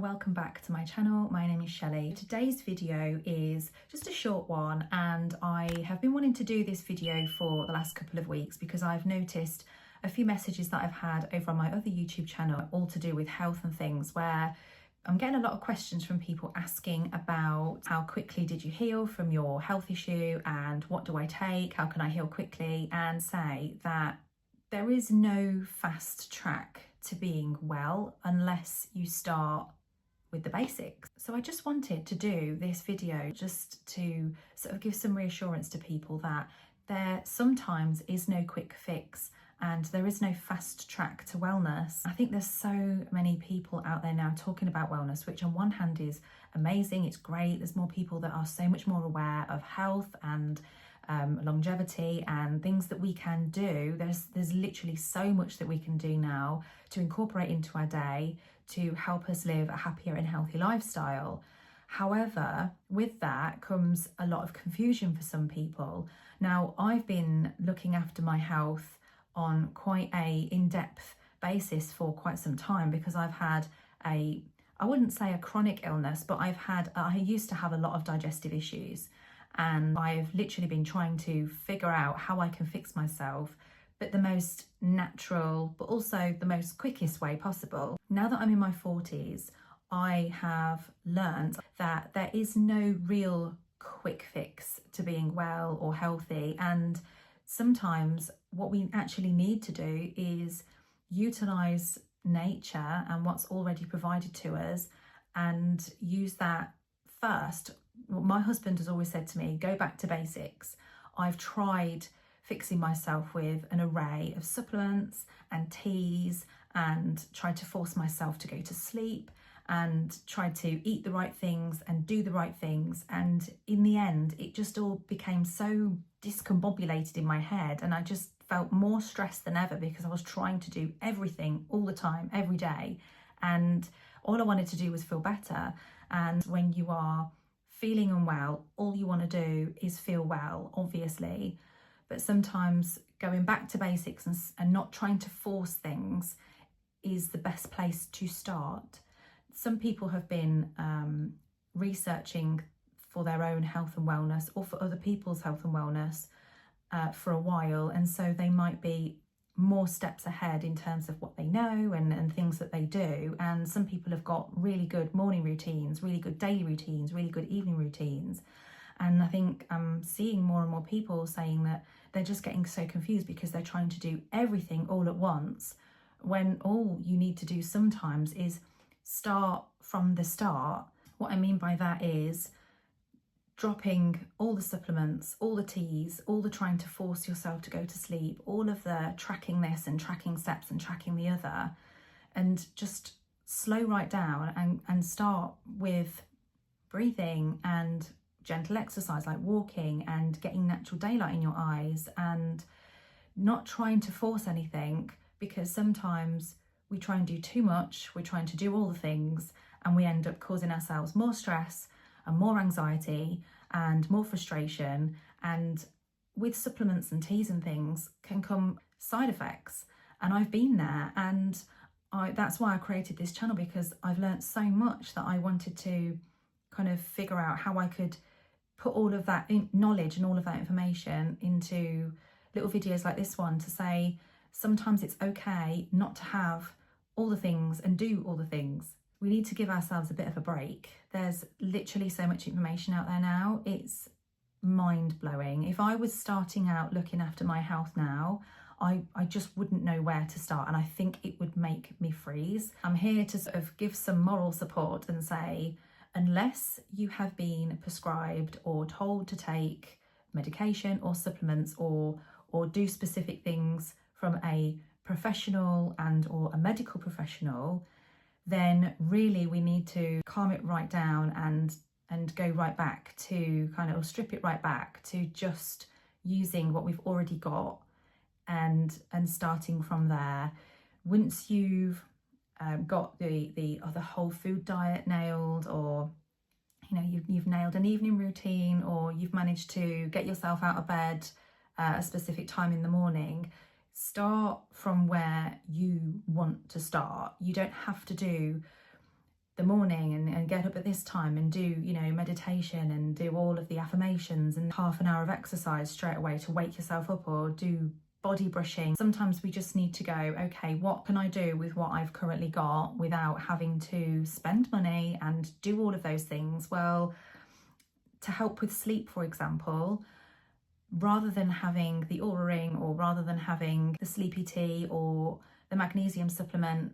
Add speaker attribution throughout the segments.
Speaker 1: welcome back to my channel. My name is Shelley. Today's video is just a short one, and I have been wanting to do this video for the last couple of weeks because I've noticed a few messages that I've had over on my other YouTube channel, all to do with health and things, where I'm getting a lot of questions from people asking about how quickly did you heal from your health issue and what do I take, how can I heal quickly, and say that there is no fast track to being well unless you start with the basics. So I just wanted to do this video just to sort of give some reassurance to people that there sometimes is no quick fix and there is no fast track to wellness. I think there's so many people out there now talking about wellness, which on one hand is amazing, it's great. There's more people that are so much more aware of health and longevity and things that we can do. There's literally so much that we can do now to incorporate into our day to help us live a happier and healthy lifestyle. However, with that comes a lot of confusion for some people. Now, I've been looking after my health on quite a in-depth basis for quite some time because I've had I wouldn't say a chronic illness, but I used to have a lot of digestive issues. And I've literally been trying to figure out how I can fix myself, but the most natural, but also the most quickest way possible. Now that I'm in my 40s, I have learned that there is no real quick fix to being well or healthy. And sometimes what we actually need to do is utilize nature and what's already provided to us and use that first. My husband has always said to me, go back to basics. I've tried fixing myself with an array of supplements and teas and tried to force myself to go to sleep and tried to eat the right things and do the right things. And in the end, it just all became so discombobulated in my head. And I just felt more stressed than ever because I was trying to do everything all the time, every day. And all I wanted to do was feel better. And when you are feeling unwell, all you want to do is feel well, obviously. But sometimes going back to basics and not trying to force things is the best place to start. Some people have been researching for their own health and wellness or for other people's health and wellness for a while. And so they might be more steps ahead in terms of what they know and things that they do. And some people have got really good morning routines, really good daily routines, really good evening routines. And I think I'm seeing more and more people saying that they're just getting so confused because they're trying to do everything all at once, when all you need to do sometimes is start from the start. What I mean by that is dropping all the supplements, all the teas, all the trying to force yourself to go to sleep, all of the tracking this and tracking steps and tracking the other, and just slow right down and start with breathing and gentle exercise like walking and getting natural daylight in your eyes and not trying to force anything, because sometimes we try and do too much, we're trying to do all the things and we end up causing ourselves more stress and more anxiety and more frustration. And with supplements and teas and things can come side effects. And I've been there, and that's why I created this channel, because I've learned so much that I wanted to kind of figure out how I could put all of that knowledge and all of that information into little videos like this one to say sometimes it's okay not to have all the things and do all the things. We need to give ourselves a bit of a break. There's literally so much information out there now. It's mind-blowing. If I was starting out looking after my health now, I just wouldn't know where to start, and I think it would make me freeze. I'm here to sort of give some moral support and say, unless you have been prescribed or told to take medication or supplements or do specific things from a professional and or a medical professional, then really we need to calm it right down and go right back to or strip it right back to just using what we've already got and starting from there. Once you've got the whole food diet nailed, or you've nailed an evening routine, or you've managed to get yourself out of bed at a specific time in the morning, start from where you want to start. You don't have to do the the morning and get up at this time and do, you know, meditation and do all of the affirmations and half an hour of exercise straight away to wake yourself up, or do body brushing. Sometimes we just need to go, okay, what can I do with what I've currently got without having to spend money and do all of those things? Well, to help with sleep, for example, rather than having the Aura Ring, or rather than having the sleepy tea or the magnesium supplement,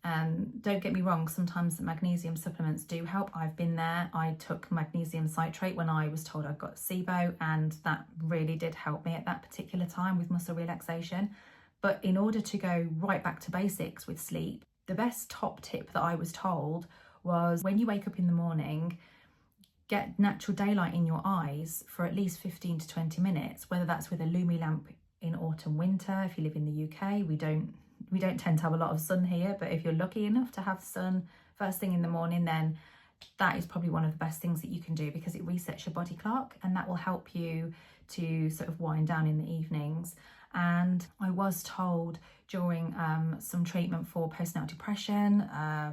Speaker 1: and don't get me wrong, sometimes the magnesium supplements do help. I've been there. I took magnesium citrate when I was told I've got SIBO, and that really did help me at that particular time with muscle relaxation. But in order to go right back to basics with sleep, the best top tip that I was told was, when you wake up in the morning, get natural daylight in your eyes for at least 15 to 20 minutes, whether that's with a Lumi lamp in autumn, winter. If you live in the UK, we don't tend to have a lot of sun here, but if you're lucky enough to have sun first thing in the morning, then that is probably one of the best things that you can do, because it resets your body clock, and that will help you to sort of wind down in the evenings. And I was told during some treatment for postnatal depression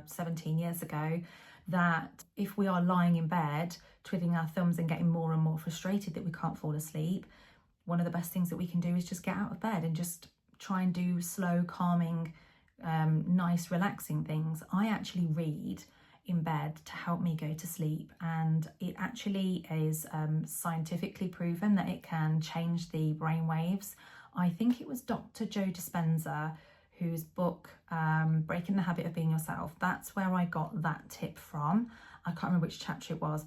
Speaker 1: 17 years ago, that if we are lying in bed twiddling our thumbs and getting more and more frustrated that we can't fall asleep, one of the best things that we can do is just get out of bed and just try and do slow, calming, nice, relaxing things. I actually read in bed to help me go to sleep, and it actually is scientifically proven that it can change the brain waves. I think it was Dr. Joe Dispenza, whose book Breaking the Habit of Being Yourself, that's where I got that tip from. I can't remember which chapter it was,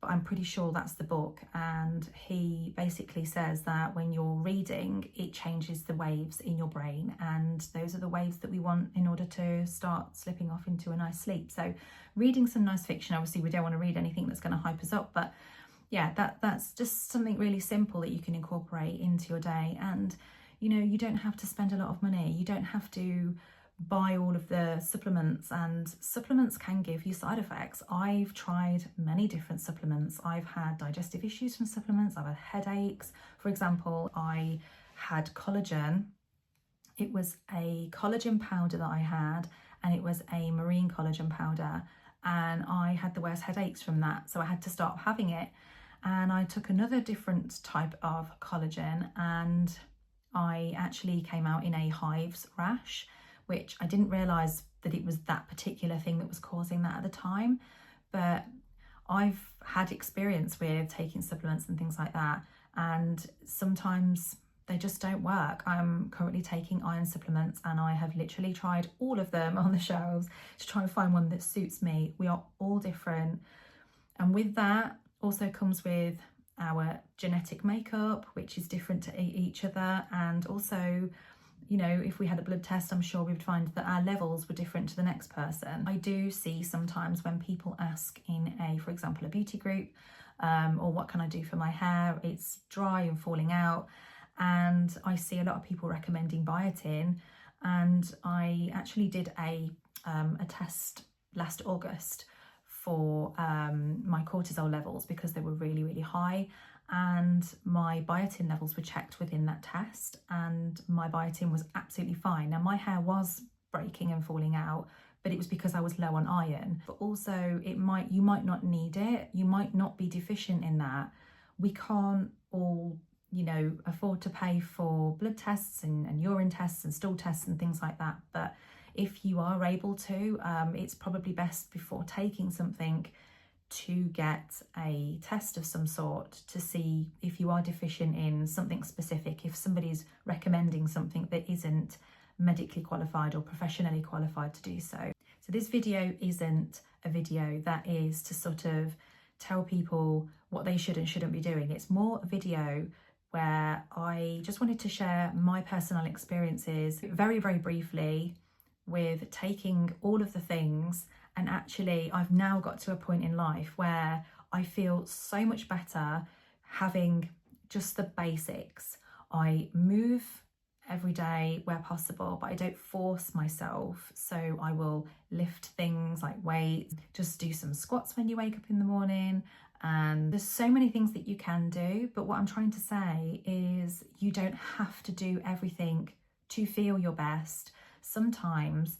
Speaker 1: but I'm pretty sure that's the book. And he basically says that when you're reading, it changes the waves in your brain, and those are the waves that we want in order to start slipping off into a nice sleep. So reading some nice fiction, obviously we don't want to read anything that's going to hype us up, but yeah, that's just something really simple that you can incorporate into your day. And you know, you don't have to spend a lot of money. You don't have to buy all of the supplements, and supplements can give you side effects. I've tried many different supplements. I've had digestive issues from supplements. I've had headaches. For example, I had collagen. It was a collagen powder that I had, and it was a marine collagen powder, and I had the worst headaches from that. So I had to stop having it. And I took another different type of collagen, and I actually came out in a hives rash, which I didn't realise that it was that particular thing that was causing that at the time. But I've had experience with taking supplements and things like that, and sometimes they just don't work. I'm currently taking iron supplements, and I have literally tried all of them on the shelves to try and find one that suits me. We are all different, and with that also comes with our genetic makeup, which is different to each other. And also, you know, if we had a blood test, I'm sure we would find that our levels were different to the next person. I do see sometimes when people ask in for example, a beauty group, or what can I do for my hair? It's dry and falling out. And I see a lot of people recommending biotin. And I actually did a test last August for my cortisol levels, because they were really, really high, and my biotin levels were checked within that test, and my biotin was absolutely fine. Now, my hair was breaking and falling out, but it was because I was low on iron. But also you might not need it, you might not be deficient in that. We can't all, you know, afford to pay for blood tests and urine tests and stool tests and things like that. But if you are able to, it's probably best before taking something to get a test of some sort to see if you are deficient in something specific, if somebody's recommending something that isn't medically qualified or professionally qualified to do so. So this video isn't a video that is to sort of tell people what they should and shouldn't be doing. It's more a video where I just wanted to share my personal experiences very, very briefly with taking all of the things. And actually, I've now got to a point in life where I feel so much better having just the basics. I move every day where possible, but I don't force myself. So I will lift things like weights, just do some squats when you wake up in the morning. And there's so many things that you can do. But what I'm trying to say is you don't have to do everything to feel your best. Sometimes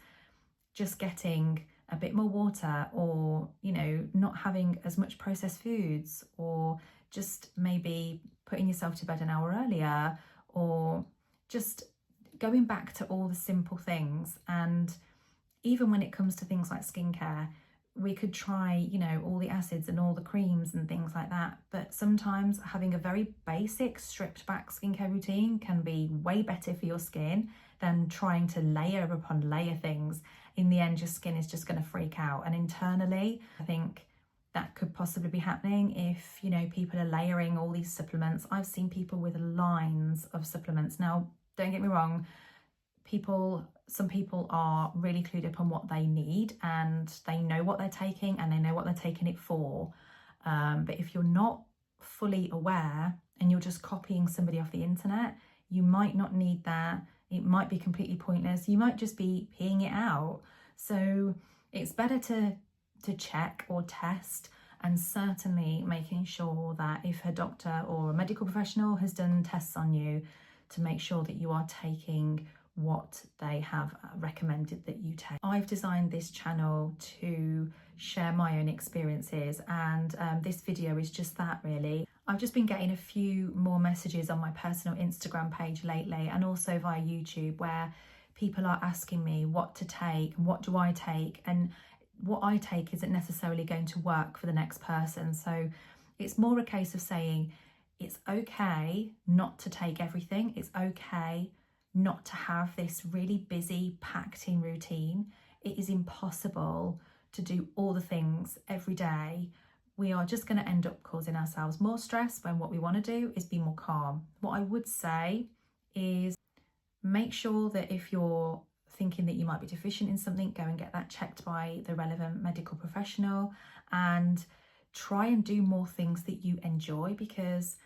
Speaker 1: just getting a bit more water, or, you know, not having as much processed foods, or just maybe putting yourself to bed an hour earlier, or just going back to all the simple things. And even when it comes to things like skincare, we could try, you know, all the acids and all the creams and things like that. But sometimes having a very basic stripped back skincare routine can be way better for your skin than trying to layer upon layer things. In the end, your skin is just going to freak out. And internally, I think that could possibly be happening if, you know, people are layering all these supplements. I've seen people with lines of supplements. Now, don't get me wrong, some people are really clued up on what they need, and they know what they're taking and they know what they're taking it for. But if you're not fully aware and you're just copying somebody off the internet, you might not need that. It might be completely pointless. You might just be peeing it out. So it's better to check or test, and certainly making sure that if a doctor or a medical professional has done tests on you, to make sure that you are taking what they have recommended that you take. I've designed this channel to share my own experiences, and this video is just that, really. I've just been getting a few more messages on my personal Instagram page lately, and also via YouTube, where people are asking me what to take and what do I take, and what I take isn't necessarily going to work for the next person. So it's more a case of saying it's okay not to take everything. It's okay not to have this really busy, packed in routine. It is impossible to do all the things every day. We are just going to end up causing ourselves more stress when what we want to do is be more calm. What I would say is make sure that if you're thinking that you might be deficient in something, go and get that checked by the relevant medical professional, and try and do more things that you enjoy, because,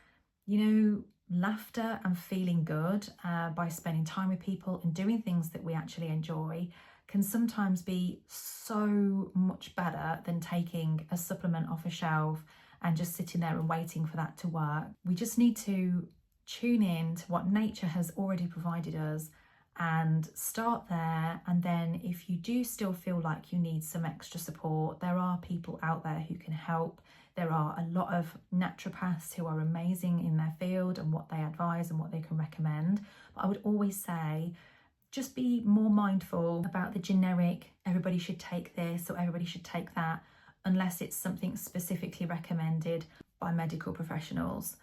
Speaker 1: you know, laughter and feeling good by spending time with people and doing things that we actually enjoy can sometimes be so much better than taking a supplement off a shelf and just sitting there and waiting for that to work. We just need to tune in to what nature has already provided us and start there. And then if you do still feel like you need some extra support, there are people out there who can help. There are a lot of naturopaths who are amazing in their field and what they advise and what they can recommend. But I would always say, just be more mindful about the generic, everybody should take this or everybody should take that, unless it's something specifically recommended by medical professionals.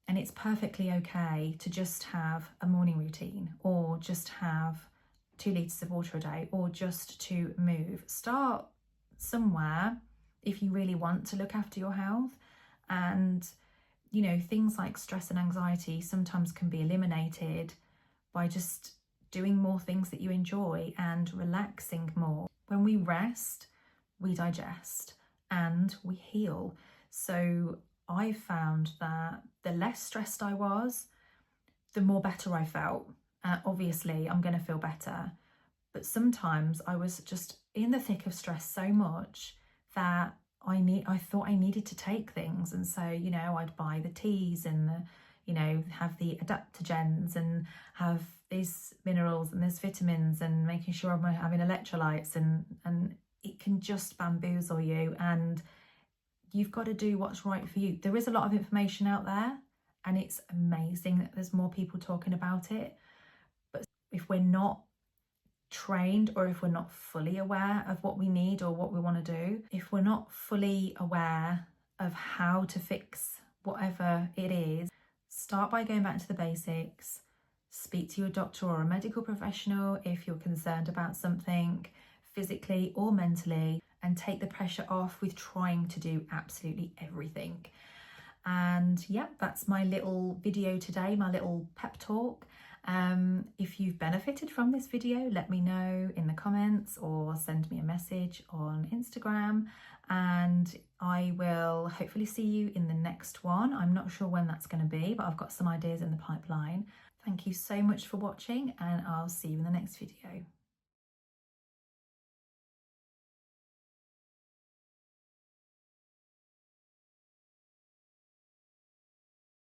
Speaker 1: And it's perfectly okay to just have a morning routine, or just have 2 litres of water a day, or just to move. Start somewhere if you really want to look after your health. And, you know, things like stress and anxiety sometimes can be eliminated by just doing more things that you enjoy and relaxing more. When we rest, we digest and we heal. So I found that the less stressed I was, the more better I felt. Obviously, I'm going to feel better. But sometimes I was just in the thick of stress so much that I thought I needed to take things. And so, you know, I'd buy the teas and the, you know, have the adaptogens and have these minerals and there's vitamins, and making sure I'm having electrolytes, and it can just bamboozle you. And you've got to do what's right for you. There is a lot of information out there, and it's amazing that there's more people talking about it. But if we're not trained, or if we're not fully aware of what we need or what we want to do, if we're not fully aware of how to fix whatever it is, start by going back to the basics. Speak to your doctor or a medical professional if you're concerned about something physically or mentally, and take the pressure off with trying to do absolutely everything. And yeah, that's my little video today, my little pep talk. If you've benefited from this video, let me know in the comments or send me a message on Instagram, and I will hopefully see you in the next one. I'm not sure when that's going to be, but I've got some ideas in the pipeline. Thank you so much for watching, and I'll see you in the next video.